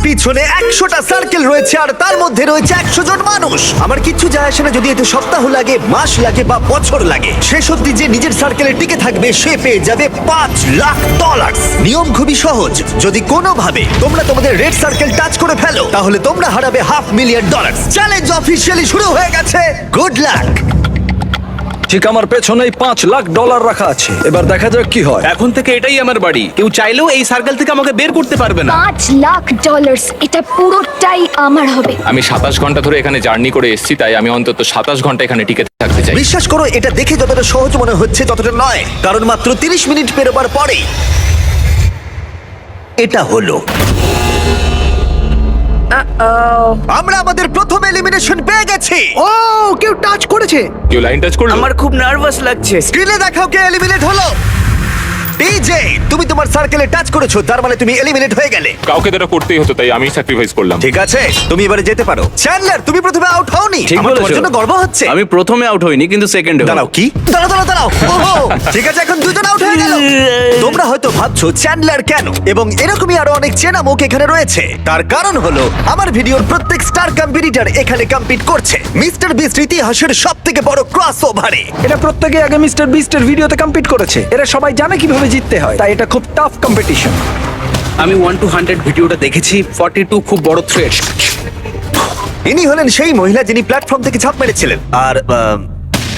পিছনে 100টা সার্কেল রয়েছে আর তার মধ্যে রয়েছে 100 জন মানুষ। আমার কিচ্ছু যায় আসে না যদি এতে সপ্তাহ লাগে, মাস লাগে বা বছর লাগে। শেষ অবধি যে নিজের সার্কেলে টিকে থাকবে সে পেয়ে যাবে $5,00,000। নিয়ম খুবই সহজ, যদি কোনোভাবে তোমরা তোমাদের রেড সার্কেল টাচ করে ফেলো তাহলে তোমরা হারাবে $500,000। চ্যালেঞ্জ অফিসিয়ালি শুরু হয়ে গেছে। Good luck. ঠিক আমার পেছনেই $5,00,000 রাখা আছে, এবার দেখা যাক কি হয়। এখন থেকে এটাই আমার বাড়ি, কেউ চাইলেও এই সার্কেল থেকে আমাকে বের করতে পারবে না। $5,00,000 এটা পুরোটাই আমার হবে। আমি 27 ঘন্টা ধরে এখানে জার্নি করে এসেছি, তাই আমি অন্তত 27 ঘন্টা এখানে টিকে থাকতে চাই। বিশ্বাস করো, এটা দেখে যতটা সহজ মনে হচ্ছে ততটা নয়, কারণ মাত্র 30 মিনিট পেরোবার পরেই এটা হলো। আমরা আমাদের প্রথম এলিমিনেশন পেয়ে গেছি। ও কেউ টাচ করেছে। কেউ লাইন টাচ করলো? আমার খুব নার্ভাস লাগছে। স্ক্রিনে দেখাও কে এলিমিনেট হলো। ডিজে, তুমি তোমার সার্কেলে টাচ করেছো, তার মানে তুমি এলিমিনেট হয়ে গেলে। কাউকে তো এটা করতেই হতো, তাই আমি স্যাক্রিফাইস করলাম। ঠিক আছে, তুমি এবারে যেতে পারো। চ্যান্ডলার, তুমি প্রথমে আউট হওনি। ঠিক আমার তোমার বলেছো। জন্য গর্ব হচ্ছে। আমি প্রথমে আউট হইনি, কিন্তু সেকেন্ডে। দাঁড়াও, কি? দাঁড়াও। ওহো, ঠিক আছে, এখন দুজন আউট হয়ে গেল। তোমরা হয়তো ভাবছো চ্যান্ডলার কেন, এবং এরকমই আরো অনেক চেনা মুখ এখানে রয়েছে। তার কারণ হলো আমার ভিডিওর প্রত্যেক স্টার কম্পিটিটর এখানে কম্পিট করছে মিস্টার বিস্ট ইতিহাসের সবথেকে বড় ক্রসওভারে। এটা প্রত্যেকে আগে মিস্টার বিস্টের ভিডিওতে কম্পিট করেছে, এরা সবাই জানে কিভাবে জিততে হয়, তাই এটা খুব টাফ কম্পিটিশন। আমি 1 to 100 ভিডিওটা দেখেছি। 42 খুব বড় থ্রেট। ইনি হলেন সেই মহিলা যিনি প্ল্যাটফর্ম থেকে ঝাঁপ মেরেছিলেন। আর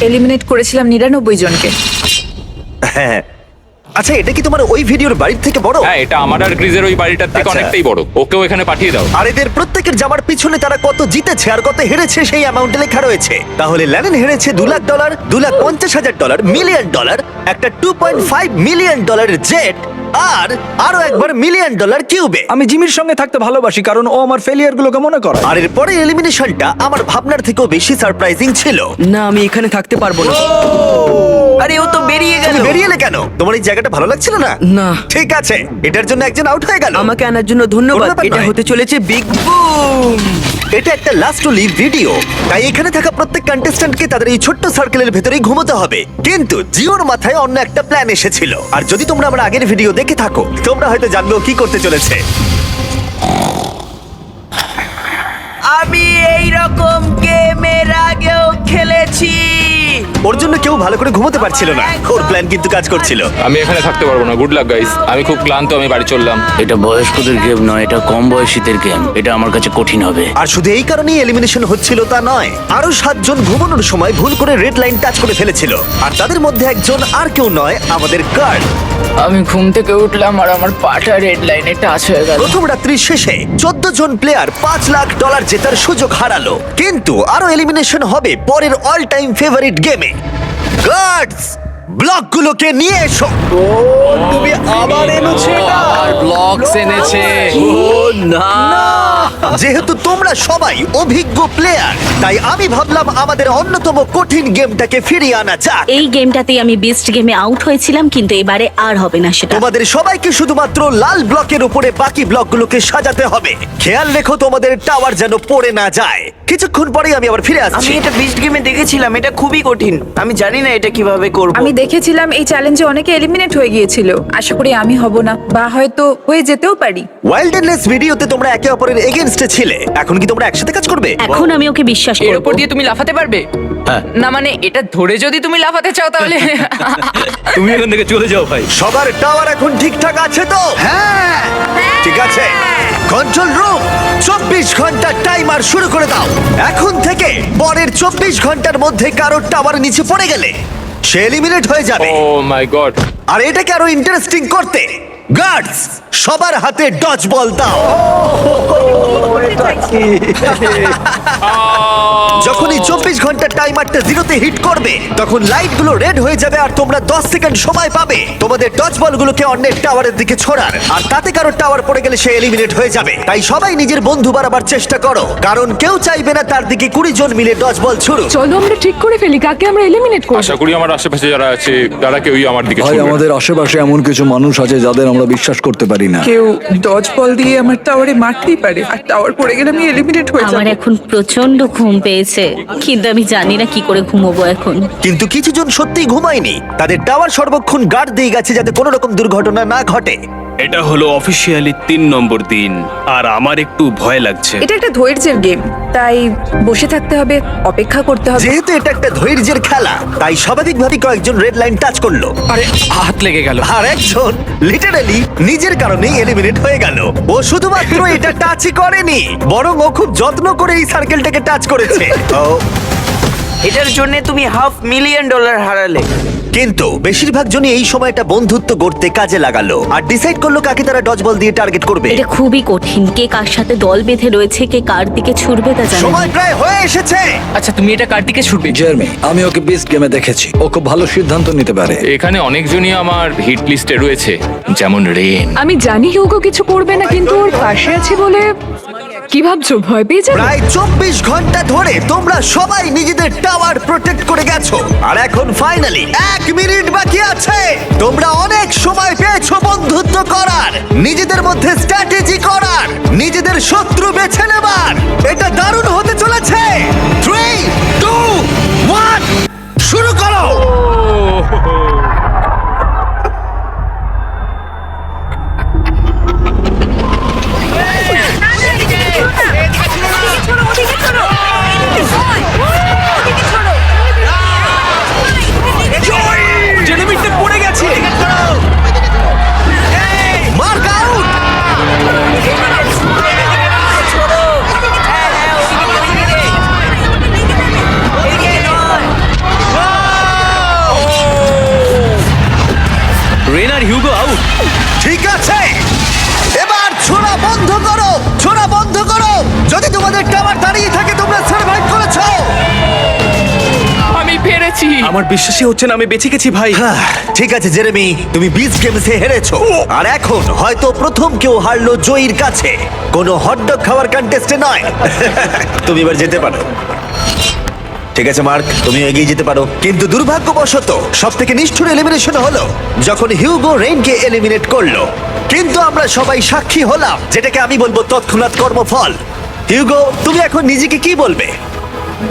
এলিমিনেট করেছিলাম 99 জনকে। হ্যাঁ, আচ্ছা, এটা কি তোমার ওই ভিডিওর বাড়ির থেকে বড়? হ্যাঁ, এটা আমার আর ক্রিজের ওই বাড়িটার থেকে আচ্ছা। অনেকটাই বড়। ওকেও এখানে পাঠিয়ে দাও। আর এদের প্রত্যেকের জামার পিছনে তারা কত জিতেছে আর কত হেরেছে সেই অ্যামাউন্টে লেখা রয়েছে। তাহলে ল্যানেন হেরেছে $2,00,000, $2,50,000, $1,000,000, একটা $2.5 মিলিয়ন জেট, আর আরো একবার $1 মিলিয়ন কিউবে। আমি জিমির সঙ্গে থাকতে ভালোবাসি কারণ ও আমার ফেলিয়ার গুলোকে মনে করে। আর এর পরে এলিমিনেশনটা আমার ভাবনার থেকেও বেশি সারপ্রাইজিং ছিল। না, আমি এখানে থাকতে পারবো না। আরে ও তো বেরিয়ে গেল। তুমি বেরিয়ে এলে কেন? তোমার এই জায়গাটা ভালো লাগছিল না? না। ঠিক আছে, এটার জন্য একজন আউট হয়ে গেল। আমাকে আনার জন্য ধন্যবাদ। কোনো ব্যাপার এটা নয়। হতে চলেছে বিগ বুম। এটা একটা লাস্ট টু লিভ ভিডিও, তাই এখানে থাকা প্রত্যেক কন্টেস্ট্যান্টকে তাদের এই ছোট্ট সার্কেলের ভেতরেই ঘুমোতে হবে। কিন্তু জিওর মাথায় অন্য একটা প্ল্যান এসেছিল, আর যদি তোমরা আমার আগের ভিডিও দেখে থাকো তোমরা হয়তো জানবে ও কি করতে চলেছে। আমি এই রকম গেম এর আগেও খেলেছি। ওর জন্য কেউ ভালো করে ঘুমোতে পারছিল না, ওর প্ল্যান কিন্তু কাজ করছিল। আমি এখানে থাকতে পারবো না। গুড লাক গাইস, আমি খুব ক্লান্ত, আমি বাড়ি চললাম। এটা বয়স্কদের গেম নয়, এটা কম বয়সীদের গেম। এটা আমার কাছে কঠিন হবে। আর শুধু এই কারণেই এলিমিনেশন হচ্ছিল তা নয়, আরো 7 জন ঘুমানোর সময় ভুল করে রেড লাইন টাচ করে ফেলেছিল, আর তাদের মধ্যে একজন আর কেউ নয়, আমাদের কার্ড। আমি ঘুম থেকে উঠলাম আর আমার পাটা রেড লাইনে টাচ হয়ে গেল। প্রথম রাত্রির শেষে 14 জন প্লেয়ার $5,00,000 জেতার সুযোগ হারালো। কিন্তু আরো এলিমিনেশন হবে পরের অল টাইম ফেভারিট গেমে। গার্ডস, ব্লকগুলোকে নিয়ে এসো। তুমি আবার এনেছো এটা? আর ব্লকস এনেছে। যেহেতু তোমরা সবাই অভিজ্ঞ প্লেয়ার, তাই আমি ভাবলাম আমাদের অন্যতম কঠিন গেমটাকে ফিরিয়ে আনা যাক। এই গেমটাতেই আমি বেস্ট গেমে আউট হয়েছিলাম, কিন্তু এবারে আর হবে না সেটা। তোমাদের সবাইকে শুধুমাত্র লাল ব্লকের উপরে বাকি ব্লকগুলোকে সাজাতে হবে। খেয়াল রেখো তোমাদের টাওয়ার যেন পড়ে না যায়। কিছুক্ষণ পরেই আমি আবার ফিরে আমি আসছি। এটা বিস্ট গেমে দেখেছিলাম, এটা খুবই কঠিন। আমি জানি না এটা কিভাবে করব। আমি দেখেছিলাম এই চ্যালেঞ্জে অনেকে এলিমিনেট হয়ে গিয়েছিল। আশা করি আমি হব না, বা হয়তো হয়ে যেতেও পারি। ওয়াইল্ডনেস ভিডিওতে তোমরা একে অপরের এগেইনস্টে ছিলে, এখন কি তোমরা একসাথে কাজ করবে? এখন আমি ওকে বিশ্বাস এর করব। উপর দিয়ে তুমি লাফাতে পারবে? না মানে এটা ধরে যদি তুমি লাফাতে চাও তাহলে তুমি এখান থেকে চলে যাও ভাই। সবার টাওয়ার এখন ঠিকঠাক আছে তো? হ্যাঁ, ঠিক আছে। কন্ট্রোল রুম, 24 ঘন্টার টাইমার শুরু করে দাও। এখন থেকে পরের 24 ঘন্টার মধ্যে কারোর টাওয়ার নিচে পড়ে গেলে সে এলিমিনেট হয়ে যাবে। ও মাই গড। আর এটাকে আরো ইন্টারেস্টিং করতে গার্ডস সবার হাতে ডজ বল দাও। যখনই 24 ঘন্টার টাইমারটা জিরোতে হিট করবে তখন লাইটগুলো রেড হয়ে যাবে আর তোমরা 10 সেকেন্ড সময় পাবে তোমাদের ডজ বলগুলোকে অন্যের টাওয়ারের দিকে ছোড়ার। আর তাতে কারো টাওয়ার পড়ে গেলে সে এলিমিনেট হয়ে যাবে। তাই সবাই নিজের বন্ধু বাড়াবার চেষ্টা করো, কারণ কেউ চাইবে না তার দিকে 20 জন মিলে ডজ বল ছুড়ুক। চলো আমরা ঠিক করে ফেলি কাকে আমরা এলিমিনেট করব। আশা করি আমার আশেপাশে যারা আছে তারা কেউই আমার দিকে ভাই, ছুটবে না। আমাদের আশেপাশে এমন কিছু মানুষ আছে যাদের আমরা বিশ্বাস করতে পারি না। কেউ ডজ বল দিয়ে আমার টাওয়ারে মারতেই পারে, আর টাওয়ার পড়ে গেলে আমি এলিমিনেট হয়ে যাব। আমার এখন প্রচন্ড ঘুম পেয়েছে, কিন্তু আমি জানি না কি করে ঘুমোবো এখন। কিন্তু কিছু জন সত্যিই ঘুমায়নি, তাদের টাওয়ার সর্বক্ষণ গার্ড দিয়ে গেছে যাতে কোনো রকম দুর্ঘটনা না ঘটে। এটা হলো অফিসিয়ালি 3 নম্বর দিন আর আমার একটু ভয় লাগছে। এটা একটা ধৈর্যের গেম, তাই বসে থাকতে হবে, অপেক্ষা করতে হবে। যেহেতু এটা একটা ধৈর্যের খেলা, তাই স্বাভাবিকভাবে কয়েকজন রেড লাইন টাচ করলো, আরে হাত লেগে গেল। আর একজন লিটারালি নিজের কারণেই এলিমিনেট হয়ে গেল। ও শুধুমাত্র এটা টাচই করেনি, বরং ও খুব যত্ন করে এই সার্কেলটাকে টাচ করেছে। ও, এটার জন্য তুমি $500,000 হারালে। কিন্তু বেশিরভাগ জনই এই সময়টা বন্ধুত্ব গড়তে কাজে লাগালো আর ডিসাইড করলো কাকে তারা ডজ বল দিয়ে টার্গেট করবে। এটা খুবই কঠিন, কে কার সাথে দল বেঁধে রয়েছে, কে কার দিকে ছুটবে তা জানে না। সময় প্রায় হয়ে এসেছে। আচ্ছা তুমি এটা কার দিকে ছুটবে? জার্মি, আমি ওকে বিস্ট গেমে দেখেছি, ও খুব ভালো সিদ্ধান্ত নিতে পারে। এখানে অনেকজনই আমার হিট লিস্টে রয়েছে, যেমন রেন। আমি জানি হিউগো কিছু করবে না, কিন্তু ওর পাশে আছি বলে কি ভাবছো, ভয় পেয়ে যাবে? প্রায় 24 ঘন্টা ধরে তোমরা সবাই নিজেদের টাওয়ার প্রোটেক্ট করে গেছো, আর এখন ফাইনালি 1 মিনিট বাকি আছে। তোমরা অনেক সময় পেয়েছো বন্ধুত্ব করার, নিজেদের মধ্যে স্ট্র্যাটেজি করার, নিজেদের শত্রু বেছে নেবার। এটা দারুণ হতে চলেছে। 3, 2, 1 শুরু করো। জেলিমিটে পড়ে গেছে। Mark out. রেন আর হিউগো আউট। ঠিক আছে, এবার ছোড়া বন্ধ করো, ছোড়া বন্ধ করো। যদি তোমাদের টাওয়ার দাঁড়িয়ে থাকে তোমরা সার্ভাইভ করেছো। আমি পেরেছি। আমার বিশ্বাসই হচ্ছে না আমি বেঁচে গেছি ভাই। ঠিক আছে জেরেমি, তুমি বিচ গেমসে হেরেছো, আর এখন হয়তো প্রথম কেউ হারলো জয়ীর কাছে, কোনো হটডগ খাওয়ার কন্টেস্টে নয়। তুমি এবার যেতে পারো। ঠিক আছে মার্ক, তুমি এগিয়ে যেতে পারো। কিন্তু দুর্ভাগ্যবশত সব থেকে নিষ্ঠুর এলিমিনেশন হলো যখন হিউগো রেইনকে এলিমিনেট করলো। কিন্তু আমরা সবাই সাক্ষী হলাম, যেটাকে আমি বলবো তৎক্ষণাৎ কর্মফল। হিউগো, তুমি এখন নিজেকে কি বলবে?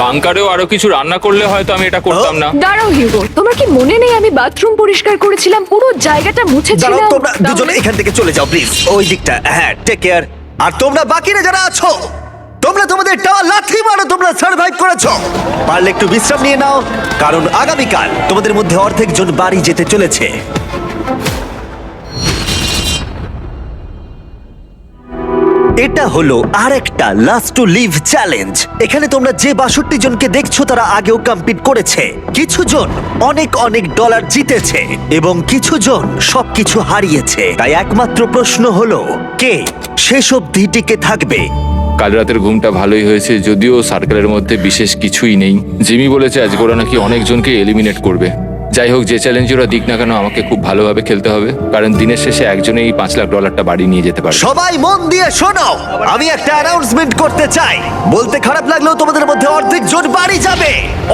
বাংকারেও আরো কিছু রান্না করলে হয়তো আমি এটা করতাম না। দাঁড়াও হিউগো, তোমার কি মনে নেই আমি বাথরুম পরিষ্কার করেছিলাম, পুরো জায়গাটা দাঁড়াও, মুছেছিলাম? তোমরা দুজন এখান থেকে চলে যাও প্লিজ, ওই দিকটা। হ্যাঁ, টেক কেয়ার। আর তোমরা বাকিরা যারা আছো, তোমরা তোমাদের টাওয়ার লাথি মারো, তোমরা সার্ভাইভ করেছো। পারলে একটু বিশ্রাম নিয়ে নাও, কারণ আগামীকাল তোমাদের মধ্যে অর্ধেক জন বাড়ি যেতে চলেছে। এটা হলো আরেকটা লাস্ট টু লিভ চ্যালেঞ্জ। এখানে তোমরা যে 62 জনকে দেখছো তারা আগেও কম্পিট করেছে। কিছু জন অনেক অনেক ডলার জিতেছে এবং কিছু জন সবকিছু হারিয়েছে। তাই একমাত্র প্রশ্ন হলো কে শেষ অবধি টিকে থাকবে। কাল রাতের ঘুমটা ভালোই হয়েছে, যদিও সার্কেলের মধ্যে বিশেষ কিছুই নেই। জিমি বলেছে আজকে ওরা নাকি অনেকজনকে এলিমিনেট করবে। যাই হোক, যে চ্যালেঞ্জ ওরা দিক না কেন, আমাকে খুব ভালোভাবে খেলতে হবে, কারণ দিনের শেষে একজনেই $5,00,000 বাড়ি নিয়ে যেতে পারে। সবাই মন দিয়ে শোনো, আমি একটা অ্যানাউন্সমেন্ট করতে চাই। বলতে খারাপ লাগলেও তোমাদের মধ্যে অর্ধেক জন বাড়ি যাবে।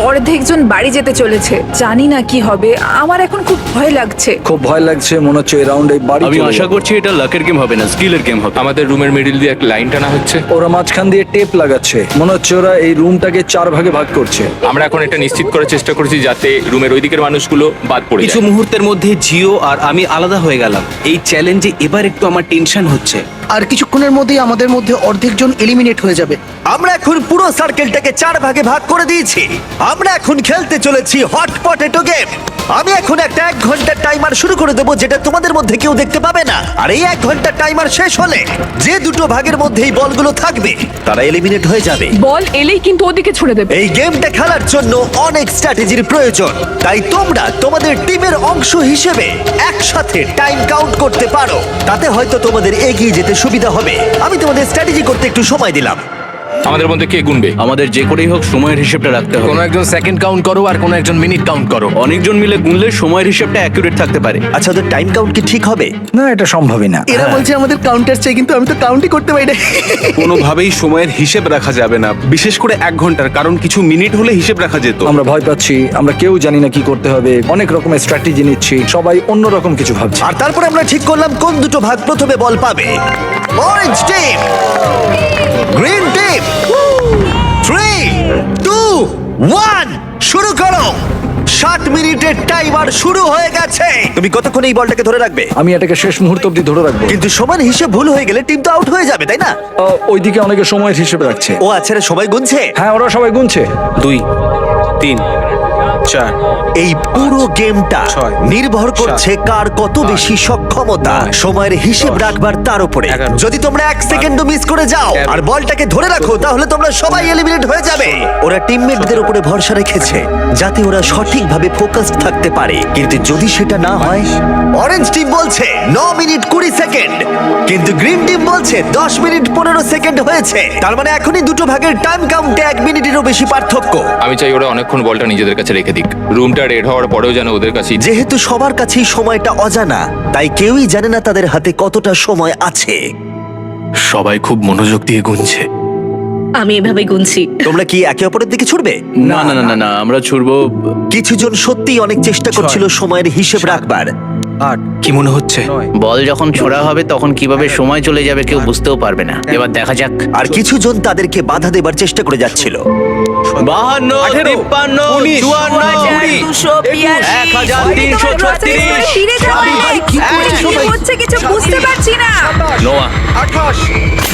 অর্ধেকজন বাড়ি যেতে চলেছে, জানি না কি হবে, আমার এখন খুব ভয় লাগছে। খুব ভয় লাগছে, মনে হচ্ছে এই রাউন্ডে বাড়ি আমি চলে আশা যাবে। করছি এটা লাকের গেম হবে না, স্কিলের গেম হবে। আমাদের রুমের মিডিল দিয়ে একটা লাইন টানা হচ্ছে। ওরা মাঝখান দিয়ে টেপ লাগাচ্ছে, মনে হচ্ছে ওরা এই রুমটাকে 4 ভাগে ভাগ করছে। আমরা এখন এটা নিশ্চিত করার চেষ্টা করছি যাতে রুমের ওই দিকের মানুষগুলো বাদ পড়ে কিছু যায়। মুহূর্তের মধ্যে জিও আর আমি আলাদা হয়ে গেলাম। এই চ্যালেঞ্জে এবার একটু আমার টেনশন হচ্ছে। আর কিছুক্ষণের মধ্যেই আমাদের মধ্যে অর্ধেক জন এলিমিনেট হয়ে যাবে। আমরা এখন পুরো সার্কেলটাকে 4 ভাগে ভাগ করে দিয়েছি। আমরা এখন খেলতে চলেছি হট পটেটো গেম। আমি এখন একটা 1 ঘন্টার টাইমার শুরু করে দেবো, যেটা তোমাদের মধ্যে কেউ দেখতে পাবে না। আর এই 1 ঘন্টার টাইমার শেষ হলে যে দুটো ভাগের মধ্যে এই বলগুলো থাকবে তারা এলিমিনেট হয়ে যাবে। বল এলেই কিন্তু ওদিকে ছুড়ে দেবে। এই গেমটা খেলার জন্য অনেক স্ট্র্যাটেজির প্রয়োজন, তাই তোমরা তোমাদের টিমের অংশ হিসেবে একসাথে টাইম কাউন্ট করতে পারো। তাতে হয়তো তোমাদের এগিয়ে যেতে সুবিধা হবে। আমি তোমাদের স্ট্র্যাটেজি করতে একটু সময় দিলাম। আমাদের মধ্যে কে গুনবে? আমাদের যে করেই হোক সময়ের হিসেবটা রাখতে হবে। কোনো একজন সেকেন্ড কাউন্ট করো আর কোনো একজন মিনিট কাউন্ট করো। অনেকজন মিলে গুনলে সময়ের হিসেবটা অ্যাকুরেট থাকতে পারে। আচ্ছা, ওদের টাইম কাউন্ট কি ঠিক হবে? না, এটা সম্ভবই না। এরা বলছে আমাদের কাউন্টার চাই, কিন্তু আমি তো কাউন্টই করতে পারি না। কোনোভাবেই সময়ের হিসেব রাখা যাবে না, বিশেষ করে 1 ঘন্টার, কারণ কিছু মিনিট হলে হিসেব রাখা যেত। আমরা ভয় পাচ্ছি, আমরা কেউ জানি না কি করতে হবে, অনেক রকমের স্ট্র্যাটেজি নিচ্ছি, সবাই অন্য রকম কিছু ভাবছে। আর তারপর আমরা ঠিক করলাম কোন দুটো ভাগ প্রথমে বল পাবে। Orange team, green team. 3, 2, 1 শুরু করো। 60 মিনিট মিনিটের টাইমার শুরু হয়ে গেছে। তুমি কতক্ষণ এই বলটাকে ধরে রাখবে? আমি এটাকে শেষ মুহূর্ত অব্দি ধরে রাখবো। কিন্তু সমান হিসেব ভুল হয়ে গেলে টিম তো আউট হয়ে যাবে, তাই না? ওইদিকে অনেকে সময়ের হিসেবে রাখছে। ও আচ্ছা, রে, সবাই গুনছে। হ্যাঁ, ওরা সবাই গুনছে। 2 3 4 এই পুরো গেমটা 6, নির্ভর করছে কার কত বেশি সক্ষমতা সময়ের হিসেব রাখবার তার উপরে। 11, যদি তোমরা 1 সেকেন্ডও মিস করে যাও আর বলটাকে ধরে রাখো, তাহলে তোমরা সবাই এলিমিনেট হয়ে যাবে। ওরা টিমমেটদের উপরে ভরসা রেখেছে যাতে ওরা সঠিকভাবে ফোকাসড থাকতে পারে, কিন্তু যদি সেটা না হয়, অরেঞ্জ টিম বলছে 9 মিনিট 20 সেকেন্ড, কিন্তু গ্রিন টিম বলছে 10 মিনিট 15 সেকেন্ড হয়েছে। তার মানে এখনই দুটো ভাগের টাইম কাউন্টে 1 মিনিটেরও বেশি পার্থক্য। আমি চাই ওরা অনেকক্ষণ বলটা নিজেদের কাছে রেখে দিক, রুমটা রেড হওয়ার পরেও যেন ওদের কাছে যেহেতু সবার কাছেই সময়টা অজানা, তাই কেউই জানে না তাদের হাতে কতটা সময় আছে। সবাই খুব মনোযোগ দিয়ে গুনছে। আমি এভাবে গুনছি। তোমরা কি একে অপরের দিকে ছুটবে? না না না না না, আমরা ছুড়বো। কিছু জন সত্যিই অনেক চেষ্টা করছিল সময়ের হিসেব রাখবার। 8 কি মনে হচ্ছে? বল যখন ছোড়া হবে তখন কিভাবে সময় চলে যাবে কেউ বুঝতেও পারবে না। এবার দেখা যাক। আর কিছু জন তাদেরকে বাধা দেবার চেষ্টা করে যাচ্ছিল। 52 53 54 ফিরে যাবে। কি হচ্ছে কিছু বুঝতে পারছি না। নোয়া 28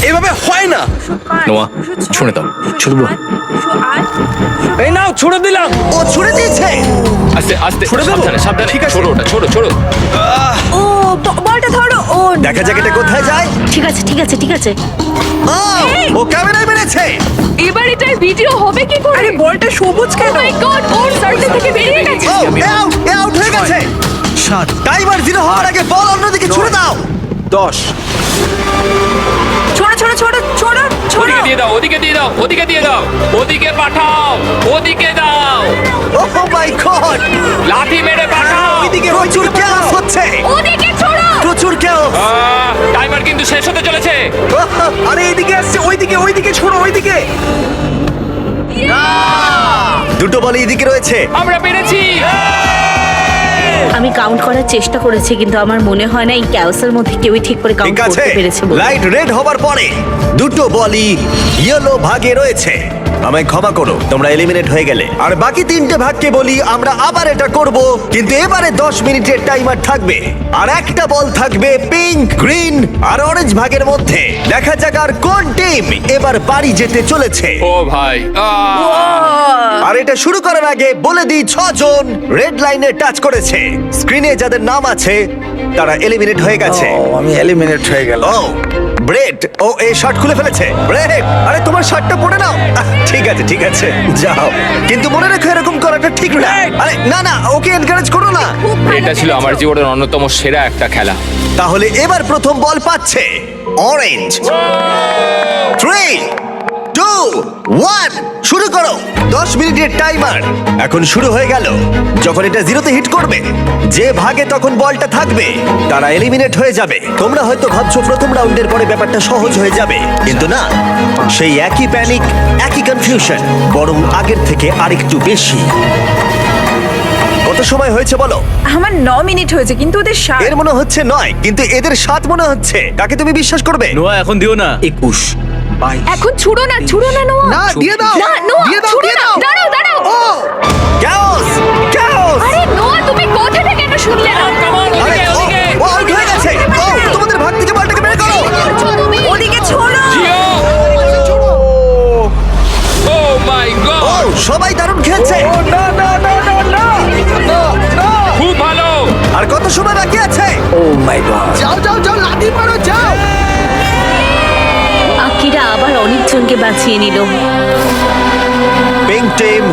এভাবে হয় না। নোয়া ছুঁড়ে দাও। ছুড়বো। এই নাও, ছুড়ে দিলাম। ও ছুড়ে দিয়েছে। আস্তে আস্তে সাবধানে সাবধানে, ছোড়ো ওটা, ছোড়ো ছোড়ো। ও বলটা ধরো। ও দেখা যাক এটা কোথায় যায়। ঠিক আছে ঠিক আছে ঠিক আছে। ও ক্যামেরায় মেরেছে। এবার এটার ভিডিও হবে কি করে? আরে বলটা সবুজ কেন? মাই গড, ওর সার্কেল থেকে বেরিয়ে গেছে। ও আউট হয়ে গেছে। 7 টাইমার 0 হওয়ার আগে বল অন্যদিকে ছুড়ে দাও। 10 ছোড়ো ছোড়ো ছোড়ো ছোড়ো ছোড়ো। ওদিকে দিয়ে দাও, ওদিকে দিয়ে দাও, ওদিকে দিয়ে দাও, ওদিকে পাঠাও, ওদিকে দাও, ও মাই গড, লাঠি মেরে পাঠাও। প্রচুর chaos হচ্ছে। ওদিকে ছোড়ো। প্রচুর chaos। টাইমার কিন্তু শেষ হতে চলেছে। আরে এইদিকে আসছে, ওইদিকে ছোড়ো, ওইদিকে। দুটো বল এইদিকে রয়েছে। আমরা পেরেছি। আমি কাউন্ট করার চেষ্টা করেছি, কিন্তু আমার মনে হয় না এই ক্যাওসের মধ্যে কেউই ঠিক করে কাউন্ট ঠিক আছে, করতে পেরেছে বলে। লাইট রেড হবার পরে দুটো বলই ইয়েলো ভাগে রয়েছে। আমায় ক্ষমা করো, তোমরা এলিমিনেট হয়ে গেলে। আর বাকি 3টে ভাগকে বলি আমরা আবার এটা করব, কিন্তু এবারে 10 মিনিটের টাইমার থাকবে। আর একটা বল থাকবে পিঙ্ক, গ্রিন আর অরেঞ্জ ভাগের মধ্যে। দেখা যাক আর কোন টিম এবার বাড়ি যেতে চলেছে। ও ভাই, আর এটা শুরু করার আগে বলে দিই 6 জন রেড লাইনে টাচ করেছে। স্ক্রিনে যাদের নাম আছে তারা এলিমিনেট হয়ে গেছে। আমি এলিমিনেট হয়ে গেল। ও ব্রেড, ও এই শার্ট খুলে ফেলেছে। ব্রেড, আরে তোমার শার্টটা পরে নাও। ঠিক আছে ঠিক আছে, যাও, কিন্তু মনে রেখো এরকম করাটা ঠিক না। আরে না না, ওকে এনকারেজ করো না। এটা ছিল আমার জীবনের অন্যতম সেরা একটা খেলা। তাহলে এবার প্রথম বল পাচ্ছে অরেঞ্জ। 3 2 1 শুরু করো। 10 মিনিটের টাইমার এখন শুরু হয়ে গেল। যখন এটা 0-তে হিট করবে, যে ভাগে তখন বলটা থাকবে তারা এলিমিনেট হয়ে যাবে। তোমরা হয়তো ভাবছো প্রথম রাউন্ডের পরে ব্যাপারটা সহজ হয়ে যাবে, কিন্তু না, সেই একই প্যানিক, একই কনফিউশন, বরং আগের থেকে আরেকটু বেশি। কত সময় হয়েছে বলো? আমার 9 মিনিট হয়েছে, কিন্তু ওদের 7। এর মনে হচ্ছে 9, কিন্তু এদের 7 মনে হচ্ছে। কাকে তুমি বিশ্বাস করবে? নোয়া এখন দিও না। 21 22 এখন ছুড়ো না নোয়া। না, দিয়ে দাও। না নোয়া, দিয়ে দাও, ছুড়ো দিয়ে না। দাও। দাঁড়াও দাঁড়াও। chaos chaos। আরে নোয়া, তুমি কথাটা কেন শুনলে না? আরে ও আউট হয়ে গেছে। ও তোমাদের ভাগ থেকে বলটাকে বের করো। ওদিকে ছোড়ো। ও মাই ও গড, সবাই দারুণ খেলছে। খুব ভালো। আর কত সময় বাকি আছে? ও মাই গড। যাও যাও যাও, লাঠি মারো, যাও। আকিরা আবার অনেকজনকে বাঁচিয়ে নিল। পিঙ্ক টিম,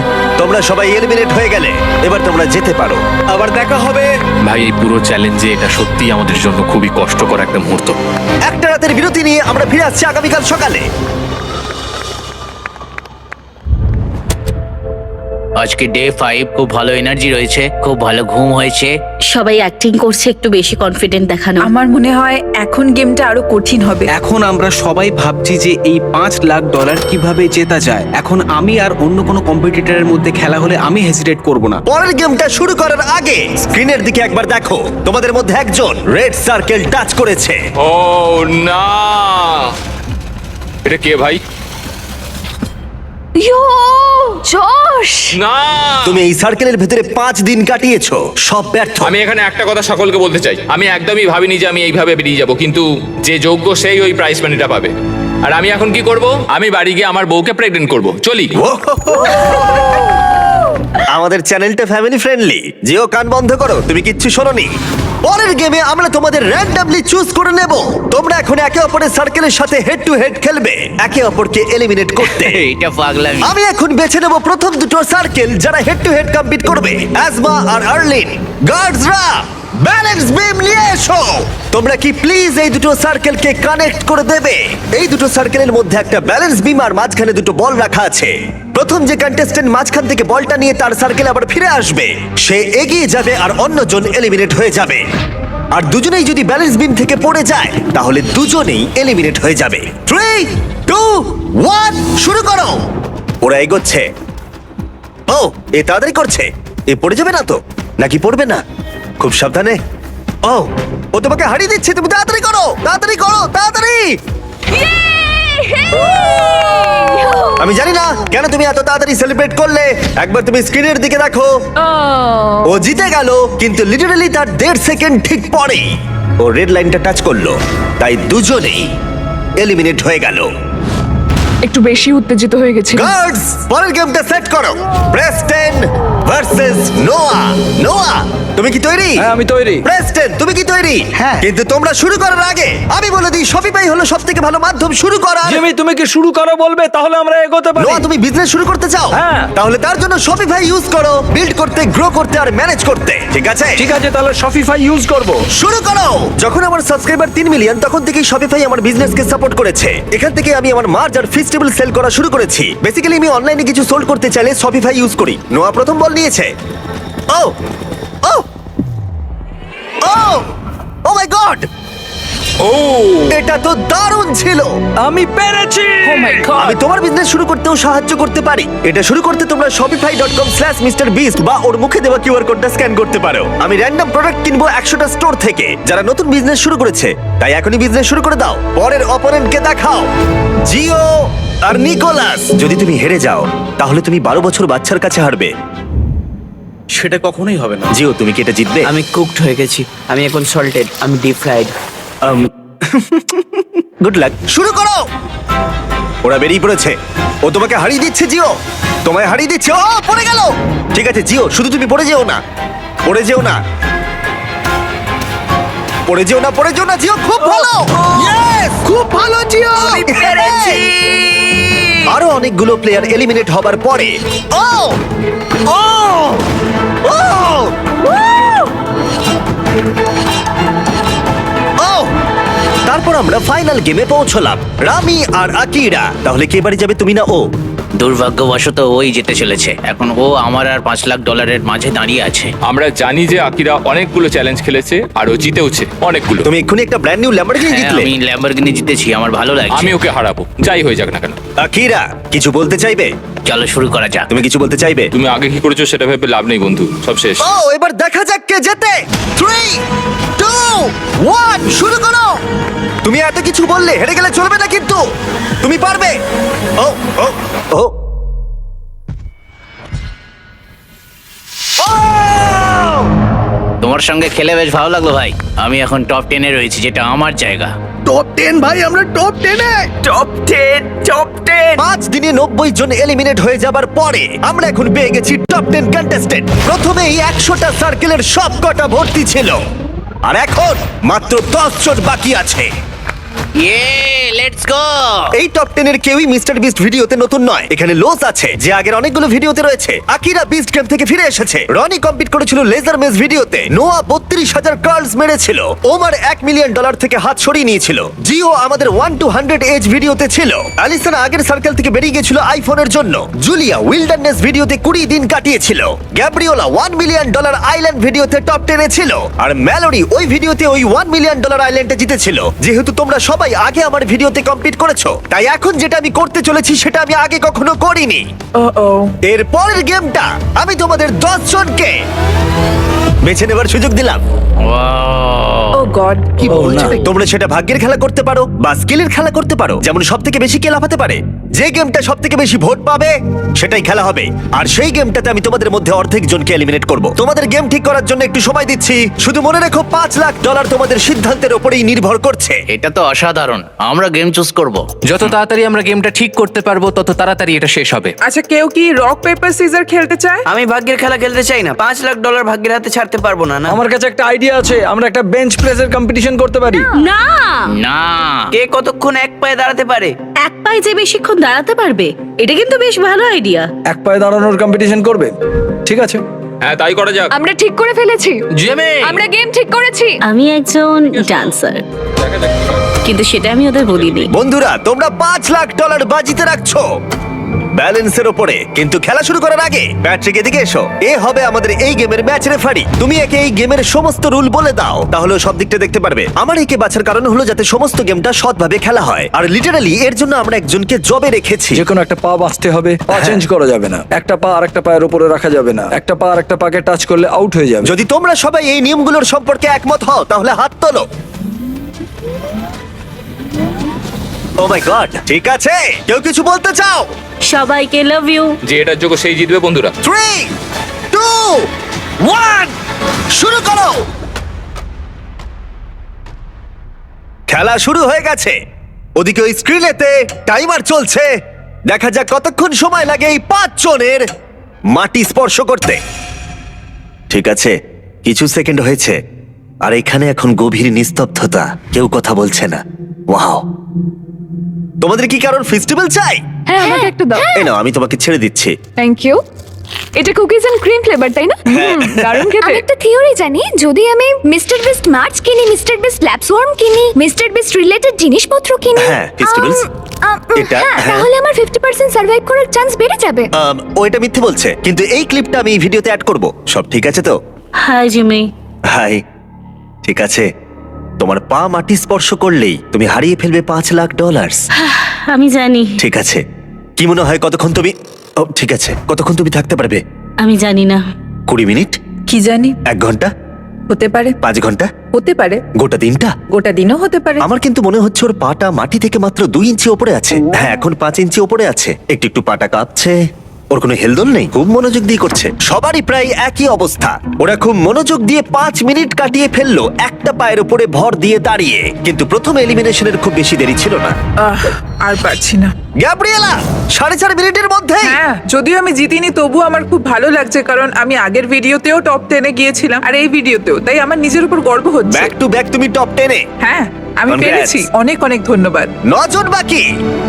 তোমরা সবাই এলিমিনেট হয়ে গেলে। এবার তোমরা যেতে পারো। আবার দেখা হবে। ভাই, এই পুরো চ্যালেঞ্জে এটা সত্যিই আমাদের জন্য খুবই কষ্টকর একটা মুহূর্ত। একটা রাতের বিরতি নিয়ে আমরা ফিরে আসছি আগামীকাল সকালে। আজকে ডে 5, খুব ভালো এনার্জি রয়েছে, খুব ভালো ঘুম হয়েছে। সবাই অ্যাক্টিং করছে একটু বেশি কনফিডেন্ট দেখানো। আমার মনে হয় এখন গেমটা আরো কঠিন হবে। এখন আমরা সবাই ভাবছি যে এই $5 লাখ কিভাবে জেতা যায়। এখন আমি আর অন্য কোনো কম্পিটিটরের মধ্যে খেলা হলে আমি হেজিটেট করব না। পরের গেমটা শুরু করার আগে স্ক্রিনের দিকে একবার দেখো। তোমাদের মধ্যে একজন রেড সার্কেল টাচ করেছে। ও না, এটা কে ভাই? ইয়ো জশ না তুমি এই সার্কেলের ভেতরে 5 দিন কাটিয়েছো, সব ব্যর্থ। আমি এখানে একটা কথা সকলকে বলতে চাই, আমি একদমই ভাবিনি যে আমি এইভাবে বেরিয়ে যাব, কিন্তু যে যোগ্য সেই ওই প্রাইস মানিটা পাবে। আর আমি এখন কি করব? আমি বাড়ি গিয়ে আমার বউকে প্রেগনেন্ট করব। চলি। আমাদের চ্যানেলটা ফ্যামিলি ফ্রেন্ডলি। জিও, কান বন্ধ করো, তুমি কিচ্ছু শোনোনি। পরের গেমে আমরা তোমাদের র্যান্ডমলি চুজ করে নেব। তোমরা এখন একে অপরের সার্কেলের সাথে হেড টু হেড খেলবে, একে অপরকে এলিমিনেট করতে। এটা পাগলামি। আমি এখন বেছে নেব প্রথম দুটো সার্কেল যারা হেড টু হেড কম্পিট করবে, অ্যাজমা আর আর্লিন। গার্ডসরা ব্যালেন্স বিম নিয়ে এসো। তোমরা কি প্লিজ এই দুটো সার্কেলকে কানেক্ট করে দেবে? এই দুটো সার্কেলের মধ্যে একটা ব্যালেন্স বিম আর মাঝখানে দুটো বল রাখা আছে। প্রথম যে কন্টেস্ট্যান্ট মাঝখান থেকে বলটা নিয়ে তার সার্কেল আবার ফিরে আসবে, সে এগিয়ে যাবে আর অন্যজন এলিমিনেট হয়ে যাবে। আর দুজনেই যদি ব্যালেন্স বিম থেকে পড়ে যায় তাহলে দুজনেই এলিমিনেট হয়ে যাবে। 3, 2, 1 শুরু করো। ওরা এগোচ্ছে। ও, এ তাড়াতাড়ি করছে। এ পড়ে যাবে না তো? নাকি পড়বে না? খুব সাবধানে। ও তোমাকে হারিয়ে দিচ্ছে, তুমি তাড়াতাড়ি করো, তাড়াতাড়ি করো, তাড়াতাড়ি। আমি জানি না কেন তুমি এত তাড়াতাড়ি সেলিব্রেট করলে। একবার তুমি স্ক্রিনের দিকে দেখো। ও জিতে গেল, কিন্তু লিটারালি তার 1.5 সেকেন্ড ঠিক পরেই ও রেড লাইনটা টাচ করলো, তাই দুজনেই এলিমিনেট হয়ে গেল। একটু বেশি উত্তেজিত হয়ে গেছি। গার্ডস, পরের গেমটা সেট করো। প্রেস্টন ভার্সেস নোয়া। নোয়া, তুমি কি তৈরি? হ্যাঁ, আমি তৈরি। প্রেস্টন, তুমি কি তৈরি? হ্যাঁ। কিন্তু তোমরা শুরু করার আগে আমি বলে দিই, শপিফাই হলো সবথেকে ভালো মাধ্যম শুরু করার। জিমি, তুমি কি শুরু করো বলবে? তাহলে আমরা এগোতে পারি। নোয়া, তুমি বিজনেস শুরু করতে চাও? হ্যাঁ। তাহলে তার জন্য শপিফাই ইউজ করো, বিল্ড করতে, গ্রো করতে আর ম্যানেজ করতে। ঠিক আছে? ঠিক আছে, তাহলে শপিফাই ইউজ করব। শুরু করো। যখন আমার সাবস্ক্রাইবার 3 মিলিয়ন, তখন থেকেই শপিফাই আমার বিজনেসকে সাপোর্ট করেছে। এখান থেকে আমি আমার মার্জ আর ফেস্টিভ্যাল সেল করা শুরু করেছি। বেসিক্যালি আমি অনলাইনে কিছু সোল্ড করতে চাইলে শপিফাই ইউজ করি। নোয়া প্রথম বল নিয়েছে। ও ও ও ও মাই গড, ও এটা তো দারুণ ছিল। আমি পেরেছি। Oh my God! আমি তোমার বিজনেস শুরু করতেও সাহায্য করতে পারি। এটা শুরু করতে তোমরা shopify.com/mrbeast বা ওর মুখে দেওয়া কিউআর কোডটা স্ক্যান করতে পারো। আমি র্যান্ডম প্রোডাক্ট কিনবো 100টা স্টোর থেকে যারা নতুন বিজনেস শুরু করেছে, তাই এখনই বিজনেস শুরু করে দাও। পরের অপোনেন্টকে দেখাও, জিও আর নিকোলাস। যদি তুমি হেরে যাও তাহলে তুমি 12 বছর বাচ্চার কাছে হারবে। সেটা কখনোই হবে না। জিও, তুমি কি এটা জিতবে? আমি কুকড হয়ে গেছি, আমি এখন সল্টেড, আমি ডিপ ফ্রাইড। গুড লাক, শুরু করো। ওরা বেরিয়ে পড়েছে। ও তোমাকে হারিয়ে দিচ্ছে জিও, তোমায় হারিয়ে দিচ্ছে। ও পড়ে গেল। ঠিক আছে জিও, শুধু তুমি পড়ে যেও না, পড়ে যেও না, পড়ে যেও না, পড়ে যেও না। জিও খুব ভালো, ইয়েস, খুব ভালো জিও। পেরেছি। আরো অনেকগুলো প্লেয়ার এলিমিনেট হবার পরে ও ও ও ও তারপর আমরা ফাইনাল গেমে পৌঁছলাম, রামি আর আকিরা। তাহলে কে বাড়ি যাবে, তুমি না ও? দুর্ভাগ্যবশত ওই জিতে চলেছে। এখন ও আমার আর $5 লাখ মাঝে দাঁড়িয়ে আছে। আমরা জানি যে আকিরা অনেকগুলো চ্যালেঞ্জ খেলেছে আর ও জিতেওছে অনেকগুলো। তুমি এক্ষুনি একটা ব্র্যান্ড নিউ ল্যাম্বরগিনি হ্যাঁ, জিতলে। আমি ল্যাম্বরগিনি জিতেছি, আমার ভালো লাগছে। আমি ওকে হারাবো, যাই হয়ে যাক না কেন। আকিরা কিছু বলতে চাইবে? চলো শুরু করা যাক। তুমি কিছু বলতে চাইবে? তুমি আগে কি করেছো সেটা ভেবে লাভ নেই বন্ধু, সব শেষ। ও এবার দেখা যাক কে জেতে। 3, 2, 1 শুরু করো। তুমি এত কিছু বললে হেরে গেলে চলবে না, কিন্তু তুমি পারবে। ও ও ও ও! তোমার সঙ্গে খেলে বেশ ভালো লাগলো ভাই। আমি এখন টপ 10-এ রয়েছি, যেটা আমার জায়গা। টপ 10 ভাই, আমরা টপ 10 এ। Top 10, top 10। 5 দিনে 90 জন এলিমিনেট হয়ে যাবার পরে আমরা এখন পেয়ে গেছি টপ 10 কন্টেস্টেন্ট। প্রথমেই 100টা সার্কেলের সব কটা ভর্তি ছিল, আর এখন মাত্র 10 জন বাকি আছে। ইয়ে, লেটস গো। এই টপ 10 এর কেউই মিস্টার বিস্ট ভিডিওতে নতুন নয়। এখানে লোস আছে যে আগের অনেকগুলো ভিডিওতে রয়েছে। আকিরা বিস্ট গেম থেকে ফিরে এসেছে। রনি কম্পিট করেছিল লেজার মেজ ভিডিওতে। নোয়া 32,000 কার্লস মেরেছিল। ওমার $1 মিলিয়ন থেকে হাত সরিয়ে নিয়েছিল। জিও আমাদের 1 to 100 এজ ভিডিওতে ছিল। অ্যালিসন আগের সার্কেল থেকে বেরিয়ে গেছিল আইফোনের জন্য। জুলিয়া উইল্ডারনেস ভিডিওতে 20 দিন কাটিয়েছিল। গ্যাব্রিওলা $1 মিলিয়ন আইল্যান্ড ভিডিওতে টপ 10 এ ছিল। আর ম্যালোরি ওই ভিডিওতে ওই $1 মিলিয়ন আইল্যান্ডে জিতেছিল। যেহেতু তোমরা সবাই আগে আমার ভিডিওতে কমপ্লিট করেছো, তাই এখন যেটা আমি করতে চলেছি সেটা আমি আগে কখনো করিনি। এর পরের গেমটা আমি তোমাদের 10 জনকে বেছে নেবার সুযোগ দিলাম। ও গড, কি বলছো? তোমরা সেটা ভাগ্যের খেলা করতে পারো বা স্কিলের খেলা করতে পারো, যেমন সব থেকে বেশি কে লাফাতে পারে। যে গেমটা সব থেকে বেশি ভোট পাবে সেটাই খেলা হবে। আর সেই গেমটাতে আমি তোমাদের মধ্যে অর্ধেক জনকে এলিমিনেট করব। তোমাদের গেম ঠিক করার জন্য একটু সময় দিচ্ছি। শুধু মনে রেখো $5 লাখ তোমাদের সিদ্ধান্তের উপরেই নির্ভর করছে। এটা তো অসাধারণ। আমরা গেম চুজ করব। যত তাড়াতাড়ি আমরা গেমটা ঠিক করতে পারবো তত তাড়াতাড়ি এটা শেষ হবে। আচ্ছা, কেউ কি রক পেপার সিজার খেলতে চায়? আমি ভাগ্যের খেলা খেলতে চাই না। $5 লাখ ভাগ্যের হাতে ছাড়তে পারবো না। না, আমার কাছে একটা আইডিয়া আছে, আমরা একটা বেঞ্চ প্রেসের কম্পিটিশন করতে পারি। না, না, কে কতক্ষণ এক পায়ে দাঁড়াতে পারে? এক পায়ে যে বেশিক্ষণ দাঁড়াতে পারবে, এটা কিন্তু বেশ ভালো আইডিয়া। এক পায়ে দাঁড়ানোর কম্পিটিশন করবে? ঠিক আছে। হ্যাঁ, তাই করা যাক। আমরা ঠিক করে ফেলেছি, জিমি! আমরা গেম ঠিক করেছি। আমি একজন ডান্সার, কিন্তু সেটা আমি ওদের বলিনি। বন্ধুরা, তোমরা $5 লাখ বাজিতে রাখছো ব্যালেন্সের উপরে। কিন্তু খেলা শুরু করার আগে প্যাট্রিক এদিকে এসো। এ হবে আমাদের এই গেমের ম্যাচ রেফারি। তুমি একে এই গেমের সমস্ত রুল বলে দাও, তাহলে ও সব দিকটা দেখতে পারবে। আমার একে বাছার কারণ হলো যাতে সমস্ত গেমটা সৎভাবে খেলা হয়। আর লিটারালি এর জন্য আমরা একজনকে জবে রেখেছি। যে কোনো একটা পা বাঁচতে হবে, পা চেঞ্জ করা যাবে না। একটা পা আর একটা পায়ের উপরে রাখা যাবে না। একটা পা আর একটা পাকে টাচ করলে আউট হয়ে যাবে। যদি তোমরা সবাই এই নিয়মগুলোর সম্পর্কে একমত হও তাহলে হাত তোলো। ও মাই গড, ঠিক আছে, কেউ কিছু বলতে চাও? সবাইকে লাভ ইউ। যে এটার যোগ্য সেই জিতবে বন্ধুরা। 3, 2, 1 শুরু করো। খেলা শুরু হয়ে গেছে। ওদিকে ওই স্ক্রিনেতে টাইমার চলছে। দেখা যাক কতক্ষণ সময় লাগে এই 5 জনের মাটি স্পর্শ করতে। ঠিক আছে, কিছু সেকেন্ড হয়েছে আর এখানে এখন গভীর নিস্তব্ধতা। কেউ কথা বলছে না। ওয়াও, তোমাদের কি কারণ ফেস্টিভ্যাল চাই? হ্যাঁ, আমাকে একটা দাও। এই নাও, আমি তোমাকে ছেড়ে দিচ্ছি। Thank you. এটা কুকিজ এন্ড ক্রিম ফ্লেভার, তাই না? দারুণ খেতে। আমি একটা থিওরি জানি, যদি আমি মিস্টার বিস্ট মার্চ কিনি, মিস্টার বিস্ট ল্যাপসওয়ার্ম কিনি, মিস্টার বিস্ট রিলেটেড জিনিসপত্র কিনি, হ্যাঁ, festivals, এটা, হ্যাঁ। তাহলে আমার 50% সার্ভাইভ করার চান্স বেড়ে যাবে। ও এটা মিথ্যে বলছে, কিন্তু এই ক্লিপটা আমি এই ভিডিওতে অ্যাড করব। সব ঠিক আছে তো? Hi Jimmy. হাই। ঠিক আছে, তোমার পা মাটি স্পর্শ করলেই তুমি হারিয়ে ফেলবে $5 লাখ। আমি জানি। ঠিক আছে, কি মনে হয় কতক্ষণ তুমি, ও ঠিক আছে, কতক্ষণ তুমি থাকতে পারবে? আমি জানি না। 20 মিনিট? কি জানি, 1 ঘন্টা? হতে পারে। 5 ঘন্টা? হতে পারে। গোটা দিনটা? গোটা দিনও হতে পারে। আমার কিন্তু মনে হচ্ছে ওর পাটা মাটি থেকে মাত্র 2 ইঞ্চি ওপরে আছে। হ্যাঁ, এখন 5 ইঞ্চি ওপরে আছে। একটু একটু পাটা কাঁপছে। ওর কোনো হেলদোল নেই, খুব মনোযোগ দিয়ে করছে। সবারই প্রায় একই অবস্থা। ওরা খুব মনোযোগ দিয়ে 5 মিনিট কাটিয়ে ফেললো একটা পায়ের উপরে ভর দিয়ে দাঁড়িয়ে। কিন্তু প্রথম এলিমিনেশনের খুব বেশি দেরি ছিল না। আর পারছি না। গ্যাব্রিয়েলা 4.5 মিনিটের মধ্যে। হ্যাঁ, যদিও আমি জিতিনি তবু আমার খুব ভালো লাগছে, কারণ আমি আগের ভিডিওতেও টপ 10-এ গিয়েছিলাম আর এই ভিডিওতেও, তাই আমার নিজের উপর গর্ব হচ্ছে। ব্যাক টু ব্যাক তুমি টপ 10-এ। হ্যাঁ, আমি Congrats. পেরেছি। অনেক অনেক ধন্যবাদ। 9 জন বাকি।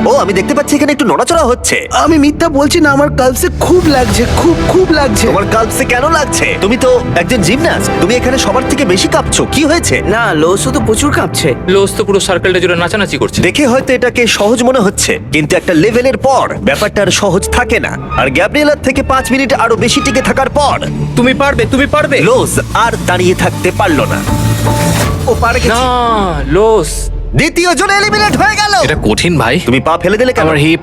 ও, আমি দেখতে পাচ্ছি এখানে একটু নড়াচড়া হচ্ছে। আমি মিথ্যা বলছি না, আমার কালসে খুব লাগছে, খুব লাগছে। তোমার কালসে কেন লাগছে? তুমি তো একজন জিমন্যাস্ট, তুমি এখানে সবার থেকে বেশি কাঁপছো। কি হয়েছে? না, লোসো তো প্রচুর কাঁপছে। লোস তো পুরো সার্কেলটা জুড়ে নাচানাচি করছে। দেখে হয়তো এটাকে সহজ মনে হচ্ছে, কিন্তু একটা লেভেলের পর ব্যাপারটা আর সহজ থাকে না। আর গ্যাব্রিয়েলার থেকে 5 মিনিট আরো বেশি টিকে থাকার পর তুমি পারবে, তুমি পারবে। লোজ আর দাঁড়িয়ে থাকতে পারলো না। ও পারে না, লোস। দ্বিতীয় জন এলিমিনেট হয়ে গেল। এটা কঠিন ভাই। তুমি পা ফেলে দিলে কেন? আমার হিপ,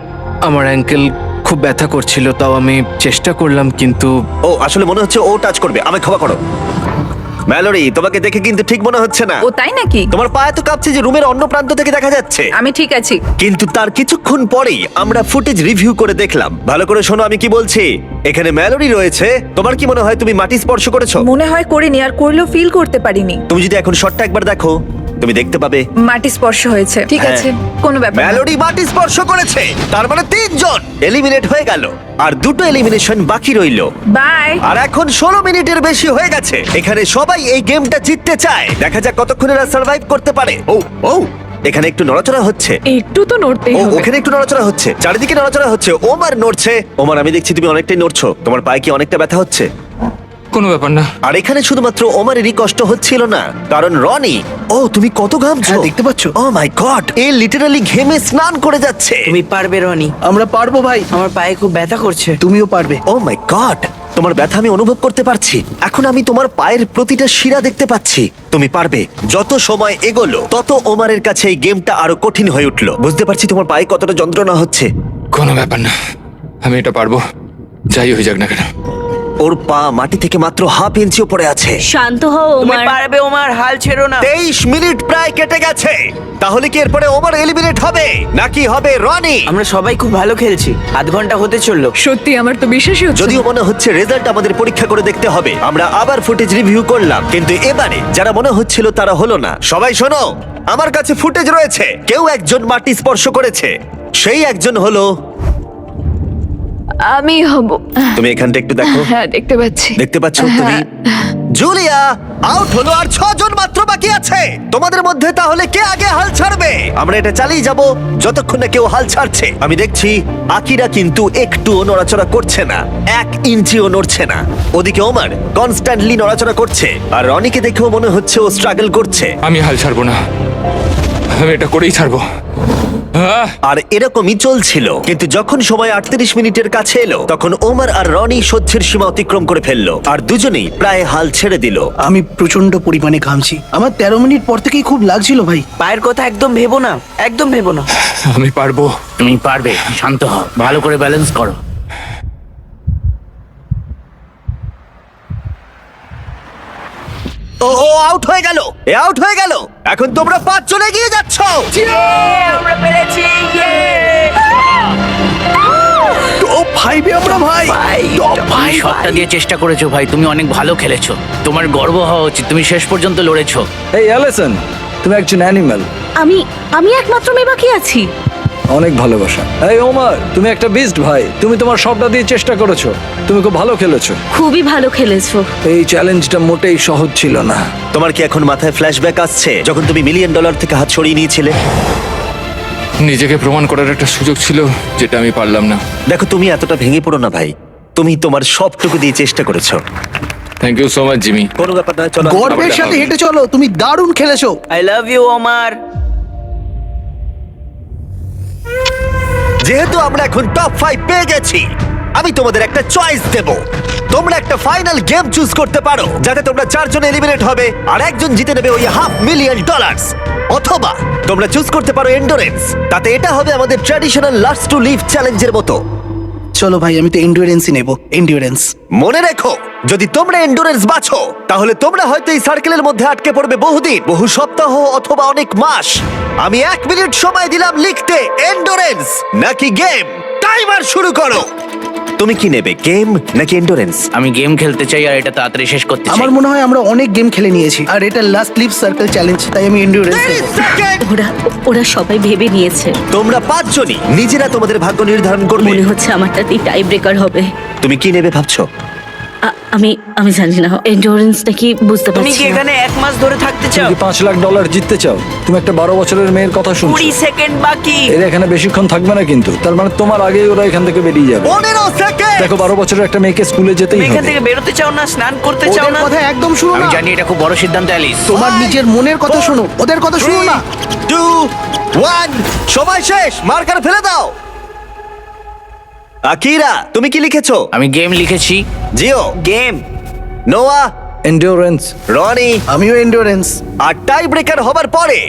আমার অ্যাঙ্কেল খুব ব্যথা করছিল, তাও আমি চেষ্টা করলাম, কিন্তু ও আসলে মনে হচ্ছে ও টাচ করবে। আমায় ক্ষমা করো ম্যালোরি, তোমাকে দেখে কিন্তু ঠিক মনে হচ্ছে না। ও তাই নাকি? তোমার পা এত কাঁপছে যে রুমের অন্য প্রান্ত থেকে দেখা যাচ্ছে। আমি ঠিক আছি। কিন্তু তার কিছুক্ষণ পরেই আমরা ফুটেজ রিভিউ করে দেখলাম। ভালো করে শোনো আমি কি বলছি। এখানে ম্যালোরি রয়েছে। তোমার কি মনে হয় তুমি মাটি স্পর্শ করেছো? মনে হয় করিনি, আর করলেও ফিল করতে পারিনি। তুমি যদি এখন শটটা একবার দেখো, তুমি দেখতে পাবে মাটি স্পর্শ হয়েছে। ঠিক হ্যাঁ। আছে, কোনো ব্যাপার না। ম্যালোরি মাটি স্পর্শ করেছে। তার মানে 3 জন এলিমিনেট হয়ে গেল আর 2টো এলিমিনেশন বাকি রইলো। বাই। আর এখন 16 মিনিটের বেশি হয়ে গেছে। এখানে সবাই এই গেমটা জিততে চায়। দেখা যাক কতক্ষণ এরা সার্ভাইভ করতে পারে। ও ও, এখানে একটু নড়াচড়া হচ্ছে। একটু তো নড়তেই ও, হবে। ওখানে একটু নড়াচড়া হচ্ছে, চারিদিকে নড়াচড়া হচ্ছে। ওমার নড়ছে। ওমার, আমি দেখছি তুমি অনেকটাই নড়ছো। তোমার পায়ে কি অনেকটা ব্যথা হচ্ছে? কোনো ব্যাপার না। আর এখানে শুধুমাত্র ওমারেরই কষ্ট হচ্ছিল না, কারণ রনি, ও তুমি কত ঘামছো। হ্যাঁ, দেখতে পাচ্ছো? ও মাই গড, এ লিটারালি ঘেমে স্নান করে যাচ্ছে। তুমি পারবে রনি। আমরা পারবো ভাই, আমার পায়ে খুব ব্যথা করছে। তুমিও পারবে। ও মাই গড, তোমার ব্যথা আমি অনুভব করতে পারছি। এখন আমি তোমার পায়ের প্রতিটা শিরা দেখতে পাচ্ছি। তুমি পারবে। যত সময় এগোলো তত ওমারের কাছে এই গেমটা আরো কঠিন হয়ে উঠলো। বুঝতে পারছি তোমার পায়ে কতটা যন্ত্রণা হচ্ছে। কোনো ব্যাপার না, আমি এটা পারবো, যাই হয়ে যাক না কেন। ওর পা মাটি থেকে মাত্র হাফ ইঞ্চি উপরে আছে। শান্ত হও ওমার। পারবে ওমার, হাল ছেড়ো না। 23 মিনিট প্রায় কেটে গেছে। তাহলে কি এরপরে ওভার এলিমিনেট হবে নাকি হবে রনি? আমরা সবাই খুব ভালো খেলছি, আধ ঘন্টা হতে চললো। সত্যি আমার তো বিশ্বাসই হচ্ছে না। যদিও মনে হচ্ছে রেজাল্ট আমাদের পরীক্ষা করে দেখতে হবে, আমরা আবার ফুটেজ রিভিউ করলাম, কিন্তু এবারে যারা মনে হচ্ছিল তারা হলো না। সবাই শোনো, আমার কাছে ফুটেজ রয়েছে। কেউ একজন মাটি স্পর্শ করেছে, সেই একজন হলো আমি হব। তুমি। এখানটা একটু দেখো। হ্যাঁ, দেখতে পাচ্ছি। দেখতে পাচ্ছ তুমি? জুলিয়া আউট হলো, আর 6 জন মাত্র বাকি আছে। তোমাদের মধ্যে তাহলে কে আগে হাল ছাড়বে? আমরা এটা চালিয়ে যাব যতক্ষণ না কেউ হাল ছাড়ছে। আমি দেখছি আকিরা কিন্তু একটুও নড়াচড়া করছে না, 1 ইঞ্চিও নড়ছে না। ওদিকে ওমার কনস্ট্যান্টলি নড়াচড়া করছে, আর রনিকে দেখেও মনে হচ্ছে ও স্ট্রাগল করছে। আমি হাল ছাড়বো না, আমি এটা করেই ছাড়বো। আর এরকমই চলছিল, কিন্তু যখন সময় 38 মিনিটের কাছে এলো তখন ওমর আর রনি সহ্যের সীমা অতিক্রম করে ফেললো, আর দুজনেই প্রায় হাল ছেড়ে দিল। আমি প্রচন্ড পরিমাণে ঘামছি, আমার 13 মিনিট পর থেকেই খুব লাগছিল ভাই। পায়ের কথা একদম ভেবো না, একদম ভেবো না। আমি পারবো। তুমি পারবে, শান্ত হও, ভালো করে ব্যালেন্স করো। ও আউট হয়ে গেল, আউট হয়ে গেল। এখন তোমরা 5 জন এগিয়ে যাচ্ছ। আমরা পেরেছি। টপ 5 এ আমরা ভাই। তুমি সবটা দিয়ে চেষ্টা করেছো ভাই, তুমি অনেক ভালো খেলেছো, তোমার গর্ব হওয়া উচিত, তুমি শেষ পর্যন্ত লড়েছো। এই অ্যালিসন, তুমি একজন অ্যানিম্যাল। আমি একমাত্র মেয়ে বাকি আছি। অনেক ভালোবাসা। এই ওমর, তুমি একটা বিস্ট ভাই, তুমি তোমার সবটা দিয়ে চেষ্টা করেছো, তুমি খুব ভালো খেলেছো। খুবই ভালো খেলেছো। এই চ্যালেঞ্জটা মোটেই সহজ ছিল না। তোমার কি এখন মাথায় ফ্ল্যাশব্যাক আসছে যখন তুমি $1 মিলিয়ন থেকে হাত ছড়িয়ে নিয়েছিলে? নিজেকে প্রমাণ করার একটা সুযোগ ছিল যেটা আমি পারলাম না। দেখো, তুমি এতটা ভেঙে পড়ো না ভাই, তুমি তোমার সবটুকু দিয়ে চেষ্টা করেছো। Thank you so much Jimmy. কোনো ব্যাপার না, চলো। গর্বের সাথে হেঁটে চলো, তুমি দারুণ খেলেছো। আই লাভ ইউ ওমার। যেহেতু আমরা এখন টপ 5 পেয়ে গেছি, আমি তোমাদের একটা চয়েস দেব। তোমরা একটা ফাইনাল গেম চুজ করতে পারো যাতে তোমরা 4 জন এলিমিনেট হবে আর একজন জিতে নেবে ওই $500,000 মিলিয়ন। অথবা তোমরা চুজ করতে পারো এন্ডুরেন্স, তাতে এটা হবে আমাদের ট্র্যাডিশনাল লাস্ট টু লিভ চ্যালেঞ্জের মতো। চলো ভাই, আমি তো এন্ডুরেন্সই নেব, এন্ডুরেন্স। মনে রেখো, যদি তোমরা এন্ডুরেন্স বাছো তাহলে তোমরা হয়তো এই সার্কেলের মধ্যে আটকে পড়বে বহুদিন, বহু সপ্তাহ অথবা অনেক মাস। আমি 1 মিনিট সময় দিলাম লিখতে এন্ডুরেন্স নাকি গেম। টাইমার শুরু করো। তুমি কি নেবে, গেম নাকি এন্ডুরেন্স? আমি গেম খেলতে চাই আর এটা তাড়াতাড়ি শেষ করতে চাই। আমার মনে হয় আমরা অনেক গেম খেলে নিয়েছি, আর এটা লাস্ট লিভ সার্কেল চ্যালেঞ্জ, তাই আমি এন্ডুরেন্স 30 নেব। সেকেন্ড। ওরা সবাই ভেবে নিয়েছে। তোমরা 5 জনই নিজেরা তোমাদের ভাগ্য নির্ধারণ করবে। মনে হচ্ছে আমারটাতেই টাই ব্রেকার হবে। তুমি কি নেবে ভাবছো? আমি জানি না, এন্ডুরেন্স নাকি বুঝতে পারছি না। 1 মাস ধরে থাকতে তুমি কি $5 লাখ জিততে চাও? তুমি একটা 12 বছরের মেয়ের কথা শুনছো। 20 সেকেন্ড বাকি। এরা এখানে বেশিক্ষণ থাকবে না কিন্তু, তার মানে তোমার আগেই ওরা এখান থেকে বেরিয়ে যাবে। 15 সেকেন্ড। দেখো, 12 বছরের একটা মেয়েকে স্কুলে যেতেই তুমি এখান হবে। থেকে বেরোতে চাও না, স্নান করতে চাও ওদের না? কথা একদম শুনো আমি না, জানি এটা খুব বড় সিদ্ধান্ত অ্যালিস। তোমার নিজের মনের কথা শোনো, ওদের কথা শুনো না। 2 1 সময় শেষ, মার্কার ফেলে দাও। আকিরা, তুমি কি লিখেছো? আমি গেম লিখেছি। জিও গেম। নোয়া, এন্ডুরেন্স। রনি, আমিও এন্ডুরেন্স। আর টাই ব্রেকার হবার পরে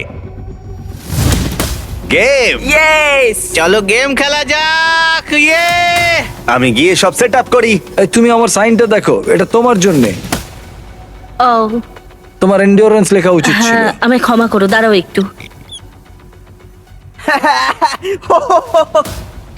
গেম। ইয়েস, চলো গেম খেলা যাক। ইয়ে, আমি গিয়ে সব সেট আপ করি। এই তুমি আমার সাইনটা দেখো, এটা তোমার জন্যে। ও তোমার এন্ডুরেন্স লেখা উচিত ছিল। হ্যাঁ, আমায় ক্ষমা করো, দাঁড়াও একটু।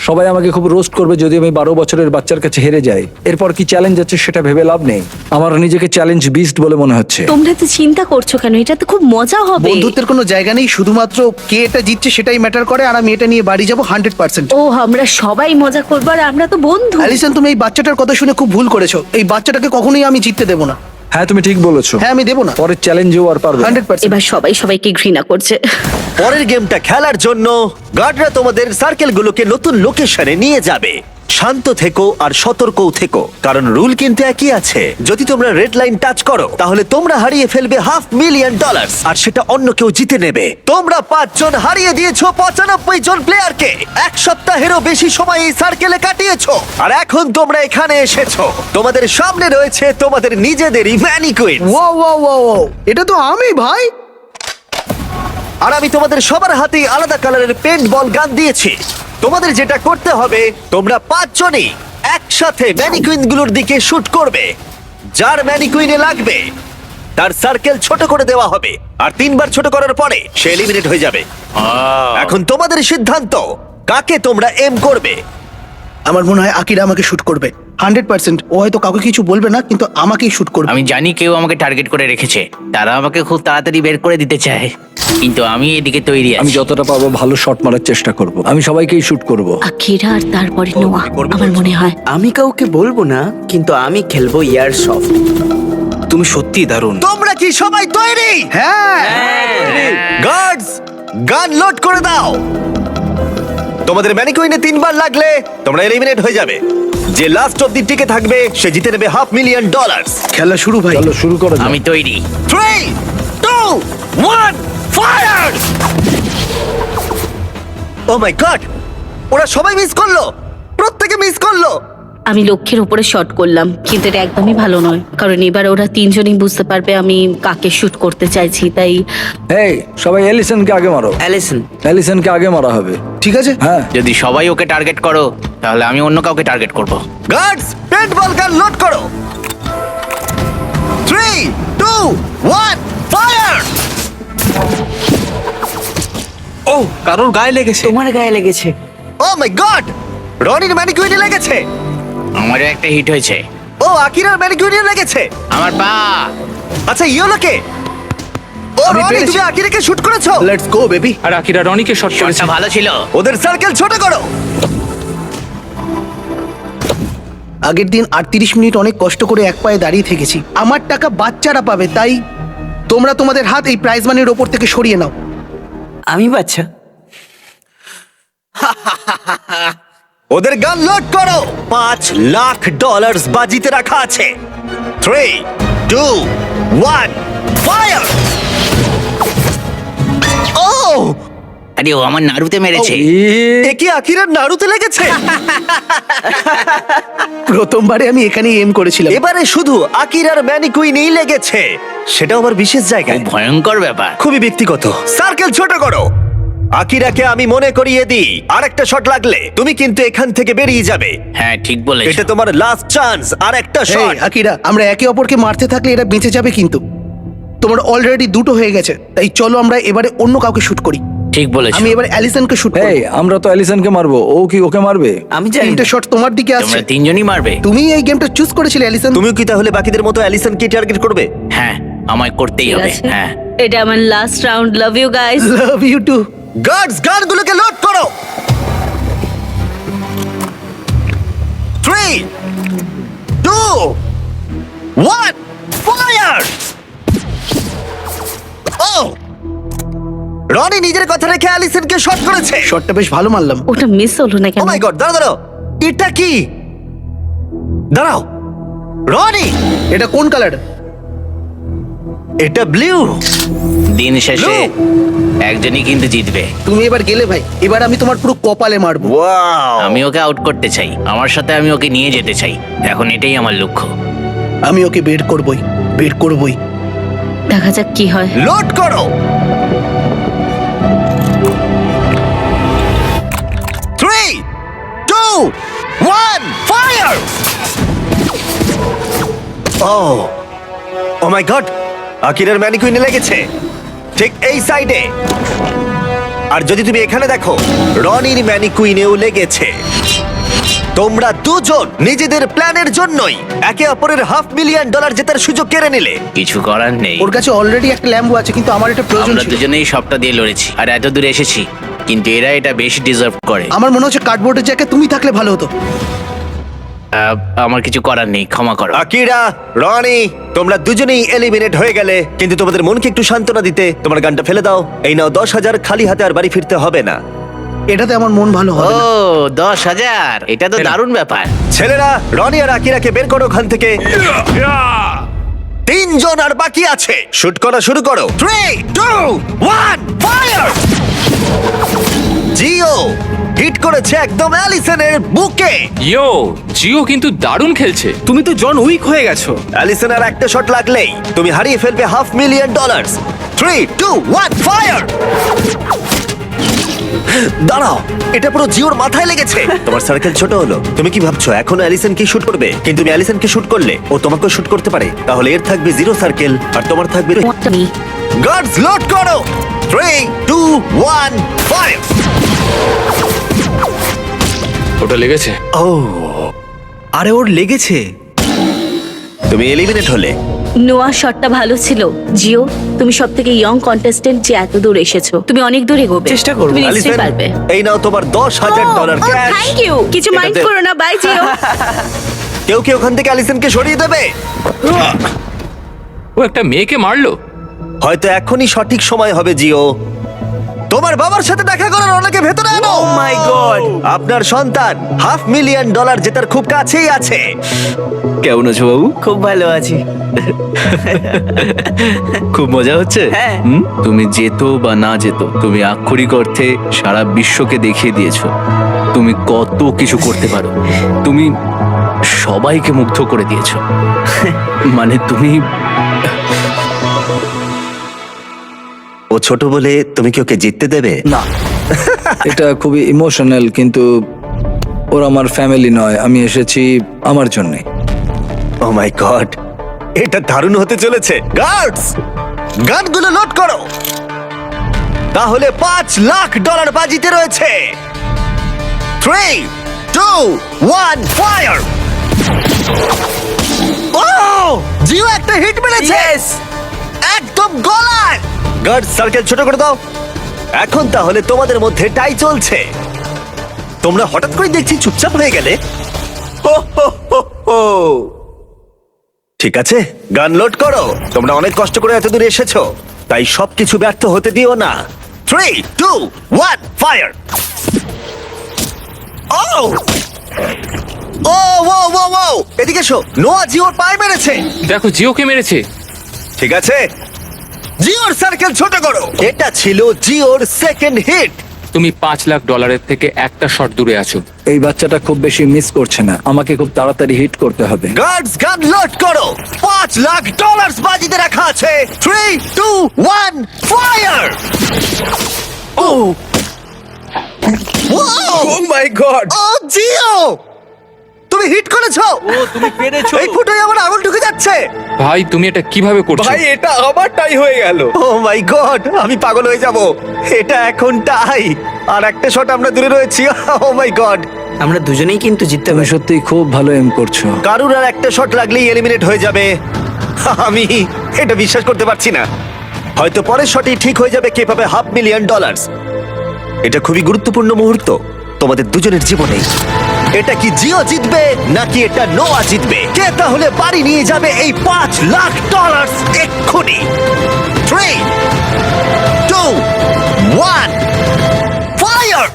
সবাই আমাকে খুব রোস্ট করবে যদি আমি 12 বছরের বাচ্চার কাছে হেরে যাই। এরপর কি চ্যালেঞ্জ আছে সেটা ভেবে লাভ নেই। আমার নিজেকে চ্যালেঞ্জ বিস্ট বলে মনে হচ্ছে। তোমরা তো চিন্তা করছো কেন? এটা তো খুব মজা হবে। বন্ধুত্বের কোনো জায়গা নেই, শুধুমাত্র কে এটা জিতছে সেটাই ম্যাটার করে, আর আমি এটা নিয়ে বাড়ি যাবো 100%। ও, আমরা সবাই মজা করবো আর আমরা তো বন্ধু। অ্যালিসন, তুমি এই বাচ্চাটার কথা শুনে খুব ভুল করেছো। এই বাচ্চাটাকে কখনোই আমি জিততে দেবো না। হ্যাঁ, তুমি ঠিক বলেছো। হ্যাঁ, আমি দেবো না, পরের চ্যালেঞ্জেও আর পারবে না। 100%। এবার সবাই সবাইকে ঘৃণা করছে। পরের গেমটা খেলার জন্য গার্ডরা তোমাদের সার্কেলগুলোকে নতুন লোকেশনে নিয়ে যাবে। শান্ত থেকো আর সতর্কও থেকো, কারণ রুল কিন্তু একই আছে। যদি তোমরা রেড লাইন টাচ করো তাহলে তোমরা হারিয়ে ফেলবে $500,000 মিলিয়ন, আর সেটা অন্য কেউ জিতে নেবে। তোমরা 5 জন হারিয়ে দিয়েছো 95 জন প্লেয়ারকে। 1 সপ্তাহেরও বেশি সময় এই সার্কেলে কাটিয়েছো, আর এখন তোমরা এখানে এসেছো। তোমাদের সামনে রয়েছে তোমাদের নিজেদেরই ম্যানিকুইন। ও এটা তো আমি ভাই। আর আমি তোমাদের সবার হাতেই আলাদা কালারের পেন্ট বল গান দিয়েছি। তোমাদের যেটা করতে হবে, তোমরা 5 জনই একসাথে ম্যানিকুইন গুলোর দিকে শুট করবে। যার ম্যানিকুইনে লাগবে তার সার্কেল ছোট করে দেওয়া হবে, আর 3 বার ছোট করার পরে সে এলিমিনেট হয়ে যাবে। এখন তোমাদের সিদ্ধান্ত, কাকে তোমরা এম করবে। আমার মনে হয় আকিরা আমাকে শুট করবে 100%। ও হয়তো কাউকে কিছু বলবে না, কিন্তু আমাকেই শুট করবে। আমি জানি কেউ আমাকে টার্গেট করে রেখেছে, তারা আমাকে খুব তাড়াতাড়ি বের করে দিতে চায়, কিন্তু আমি এদিকে তৈরি আমি আছি। যতটা পারবো ভালো শট মারার চেষ্টা করব। আমি সবাইকেই শুট করব। আকিরা আর তারপরে নোয়া, আমার মনে হয়। আমি কাউকে বলবো না, কিন্তু আমি খেলবো ইয়ার সফট। তুমি সত্যি দারুণ। তোমরা কি সবাই তৈরি? হ্যাঁ, গার্ডস, গান লোড করে দাও। তোমাদের ম্যানিকুইনে 3 বার লাগলে তোমরা এলিমিনেট হয়ে যাবে। যে লাস্ট অব্দি টিকে থাকবে সে জিতে নেবে $500,000। খেলা শুরু ভাই। চলো শুরু করো। আমি তৈরি। 3, 2, 1, ফায়ার! ও মাই গড, ওরা সবাই মিস করলো, প্রত্যেকে মিস করলো। আমি লক্ষ্যের উপরে শট করলাম, কিন্তু এটা একদমই ভালো নয়, কারণ এবার ওরা তিনজনই বুঝতে পারবে আমি কাকে শুট করতে চাইছি। তাই এই সবাই এলিসনকে আগে মারো। এলিসনকে আগে মারা হবে। ঠিক আছে। হ্যাঁ, যদি সবাই ওকে টার্গেট করো, তাহলে আমি অন্য কাউকে টার্গেট করব। গার্ডস, পেন্টবল গান লোড করো। 3, 2, 1, ফায়ার! ও, কারোর গায়ে লেগেছে। তোমার গায়ে লেগেছে। ও মাই গড, রনির ম্যানিকুইনে লেগেছে। আমারও একটা হিট হয়েছে। ও আকিরার ম্যানিকুইনে লেগেছে। আমার পা। আচ্ছা ইয়োলোকে, ও আমি রনি পেরেছি। তুমি আকিরাকে শুট করেছো। Let's go baby. আর আকিরা রনিকে শট করেছে। শটটা ভালো ছিল। ওদের সার্কেল ছোট করো। আগের দিন 38 মিনিট অনেক কষ্ট করে এক পায়ে দাঁড়িয়ে থেকেছি। আমার টাকা বাচ্চারা পাবে, তাই তোমরা তোমাদের হাত এই প্রাইজ মানির ওপর থেকে সরিয়ে নাও। আমি বাচ্চা। ওদের গান লোড করো। $5,00,000 বাজিতে রাখা আছে। 3, 2, 1, ফায়ার! ও আরে ও আমার নাড়ুতে মেরেছে। এ কি আকিরার নাড়ুতে লেগেছে? প্রথমবারে আমি এখানেই এম করেছিলাম। এবারে শুধু আকিরার ম্যানিকুইনেই লেগেছে, সেটাও আবার বিশেষ জায়গায়। খুব ভয়ঙ্কর ব্যাপার। খুবই ব্যক্তিগত। সার্কেল ছোট করো। আকিরাকে আমি মনে করিয়ে দিই, আরেকটা শট লাগলে তুমি কিন্তু এখান থেকে বেরিয়ে যাবে। হ্যাঁ, ঠিক বলেছো। এটা তোমার লাস্ট চান্স, আর একটা এই, শট। আকিরা, আমরা একে অপরকে মারতে থাকলে এরা বেঁচে যাবে, কিন্তু তোমার অলরেডি দুটো হয়ে গেছে। তাই চলো আমরা এবারে অন্য কাউকে শুট করি। ঠিক বলেছো। আমি এবার অ্যালিসনকে শুট করব। এই আমরা তো এলিসনকে মারবো, ও কি ওকে মারবে? আমি জানি তিনটে না। শট তোমার দিকে আসছে। তোমরা তিনজনই মারবে। তুমি এই গেমটা চুজ করেছিলে অ্যালিসন। তুমিও কি তাহলে বাকিদের মতো অ্যালিসনকে টার্গেট করবে? হ্যাঁ, আমায় করতেই ঠিক হবে। আছে। হ্যাঁ। এটা আমার last round. Love you guys. Love you too. Guards, গানগুলোকে লোড করো। 3, 2, 1, ফায়ার! ও রনি নিজের কথা রেখে অ্যালিসনকে শট করেছে। শটটা বেশ ভালো মারলাম। ওটা মিস হলো না ও কেন? মাই গড, দাঁড়াও দাঁড়াও, এটা কি? দাঁড়াও রনি, এটা কোন কালার? এটা ব্লু। দিন শেষে একজনই কিন্তু জিতবে। তুমি এবার গেলে ভাই, এবার আমি তোমার পুরো কপালে মারবো। ওয়াও, আমি ওকে আউট করতে চাই, আমার সাথে আমি ওকে নিয়ে যেতে চাই। এখন এটাই আমার লক্ষ্য। আমি ওকে বের করবই, বের করবই। দেখা যাক কি হয়। লোড করো। 3, 2, 1, ফায়ার! ও মাই গড, আকিরার ম্যানিকুইনে লেগেছে ঠিক এই সাইডে। আর যদি তুমি এখানে দেখো, রনির ম্যানিকুইনেও লেগেছে। তোমরা দুজন নিজেদের প্ল্যানের জন্যই একে অপরের $500,000 জেতার সুযোগ কেড়ে নিলে। কিছু করার নেই। ওর কাছে অলরেডি একটা ল্যাম্বো আছে, কিন্তু আমার এটা প্রয়োজন আমরা ছিল। দুজনেই সবটা দিয়ে লড়েছি আর এত দূর এসেছি, কিন্তু এরা এটা বেশি ডিজার্ভ করে। আমার মনে হচ্ছে কার্ডবোর্ডের জায়গায় তুমি থাকলে ভালো হতো। আমার কিছু করার নেই, ক্ষমা করো। আকিরা, রনি, তোমরা দুজনেই এলিমিনেট হয়ে গেলে, কিন্তু তোমাদের মনকে একটু সান্ত্বনা দিতে তোমার গানটা ফেলে দাও। এই নাও 10,000, খালি হাতে আর বাড়ি ফিরতে হবে না। এটাতে আমার মন ভালো ও হবে না। 10,000, এটা তো দারুণ ব্যাপার। ছেলেরা, রনি আর আকিরাকে বের করো ওখান থেকে। 3 জন আর বাকি আছে। শুট করা শুরু করো। 3, 2, 1, ফায়ার! জিও হিট করেছে একদম অ্যালিসনের বুকে। ইয়ো, জিও কিন্তু দারুণ খেলছে। তুমি তো জন উইক হয়ে গেছো। অ্যালিসনের একটা শট লাগলেই তুমি হারিয়ে ফেলবে $500,000। 3, 2, 1, ফায়ার! দাঁড়াও, এটা পুরো জিওর মাথায় লেগেছে। তোমার সার্কেল ছোট হলো। তুমি কি ভাবছো এখনো অ্যালিসন কি শুট করবে? কিন্তু তুমি অ্যালিসনকে শুট করলে ও তোমাকেও শুট করতে পারে। তাহলে এর থাকবে 0 সার্কেল আর তোমার থাকবে। গার্ডস লোড করো। 3 2 1 ফায়ার। ওটা লেগেছে। ও, আরে ওর লেগেছে। তুমি এলিমিনেট হলে। নোয়া শটটা ভালো ছিল। জিও, তুমি সব থেকে ইয়ং কন্টেস্টেন্ট যে এত দূর এসেছো। তুমি অনেক দূর এগোবে। চেষ্টা করবো। তুমি নিশ্চয়ই অ্যালিসন, পারবে। এই নাও তোমার $10,000 ক্যাশ। Thank you. কিছু মাইন্ড করো না। বাই জিও। কেউ কি ওখান থেকে অ্যালিসনকে সরিয়ে দেবে? ও একটা মেয়েকে মারলো। হয়তো এখনই সঠিক সময় হবে জিও। তোমার বাবার সাথে দেখা করার অনেকে ভেতরে আনো। ও মাই গড! আপনার সন্তান $500,000 জেতার খুব কাছেই আছে। কেমন আছো বাবু? খুব ভালো আছি। খুব মজা হচ্ছে। হ্যাঁ। তুমি যেতো বা না যেতো, তুমি আক্ষরিক অর্থে সারা বিশ্বকে দেখিয়ে দিয়েছো তুমি কত কিছু করতে পারো। তুমি সবাইকে মুগ্ধ করে দিয়েছো। মানে তুমি ও ছোট বলে তুমি কি ওকে জিততে দেবে? না, এটা খুবই ইমোশনাল, কিন্তু ওরা আমার ফ্যামিলি নয়। আমি এসেছি আমার জন্যে। ও মাই গড, এটা দারুণ হতে চলেছে। গার্ডস, গানগুলো লোড করো। তাহলে $5,00,000 বাজিতে রয়েছে। 3 2 1 ফায়ার। ও, জিও একটা হিট মেরেছে। একদম গলায়। গার্ডস, সার্কেল ছোট করে দাও। এখন তাহলে তোমাদের মধ্যে টাই চলছে। তোমরা হঠাৎ করে দেখছি চুপচাপ হয়ে গেলে। হো, হো, হো, হো। ঠিক আছে, গান লোড করো। তোমরা অনেক কষ্ট করে এত দূরে এসেছো, তাই সবকিছু ব্যর্থ হতে দিও না। 3 2 1 ফায়ার। ও ও ও ও ও, এদিকে এসো। নোয়া জিওর পায়ে মেরেছে। দেখো জিওকে মেরেছে। ঠিক আছে, জিওর সার্কেল ছোট করো। এটা ছিল জিওর সেকেন্ড হিট। তুমি $5,00,000 থেকে একটা শট দূরে আছো। এই বাচ্চাটা খুব বেশি মিস করছে না। আমাকে খুব তাড়াতাড়ি হিট করতে হবে। গার্ডস, গান লোড করো। $5,00,000 বাজিতে রাখা আছে। 3 2 1 ফায়ার। ও ও মাই গড! ও জিও, তুমি হিট করেছো। ও তুমি পেরেছো। এই ফুটোয় আমার আঙুল ঢুকে যাচ্ছে। ভাই তুমি এটা কিভাবে করছো? ভাই এটা আবার টাই হয়ে গেল। ও মাই গড, আমি পাগল হয়ে যাব। এটা এখন টাই, আর একটা শট আমরা দূরে রয়েছি। ও মাই গড, আমরা দুজনেই কিন্তু জিততে তুমি পারি। সত্যিই খুব ভালো এম করছো। কারুর আর একটা শট লাগলেই এলিমিনেট হয়ে যাবে। আমি এটা বিশ্বাস করতে পারছি না। হয়তো পরের শটেই ঠিক হয়ে যাবে কে পাবে $500,000। এটা খুবই গুরুত্বপূর্ণ মুহূর্ত তোমাদের দুজনের জীবনে। এটা কি জিও জিতবে নাকি এটা নোয়া জিতবে? কে তাহলে বাড়ি নিয়ে যাবে এই $5,00,000 এক্ষুনি? 3 2 1 ফায়ার।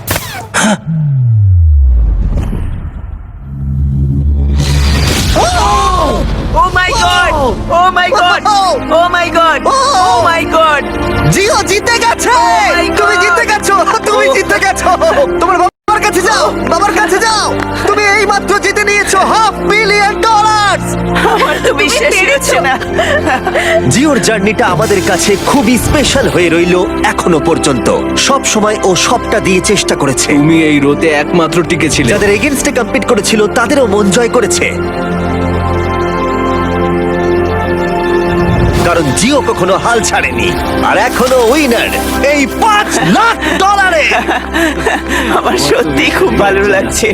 ও মাই গড! ও মাই গড! ও মাই গড! ও মাই গড! জিও জিতে গেছে। তুমি জিতে গেছো, তুমি জিতে গেছো। তোমার বাবার কাছে যাও, বাবার কাছে যাও। তুমি এই মাত্র জিতে নিয়েছো $500,000। আমার তো বিশ্বাসই হচ্ছে না। জিওর জার্নিটা আমাদের কাছে খুবই স্পেশাল হয়ে রইল এখনো পর্যন্ত। সব সময় ও সবটা দিয়ে চেষ্টা করেছে। তুমি এই রোতে একমাত্র টিকে ছিলে। যাদের এগেইনস্টে কম্পিট করেছিল তাদেরও মন জয় করেছে, কারণ জিও কখনো হাল ছাড়েনি। আর এখনো উইনার এই $5,00,000। আমার সত্যি খুব ভালো লাগছে।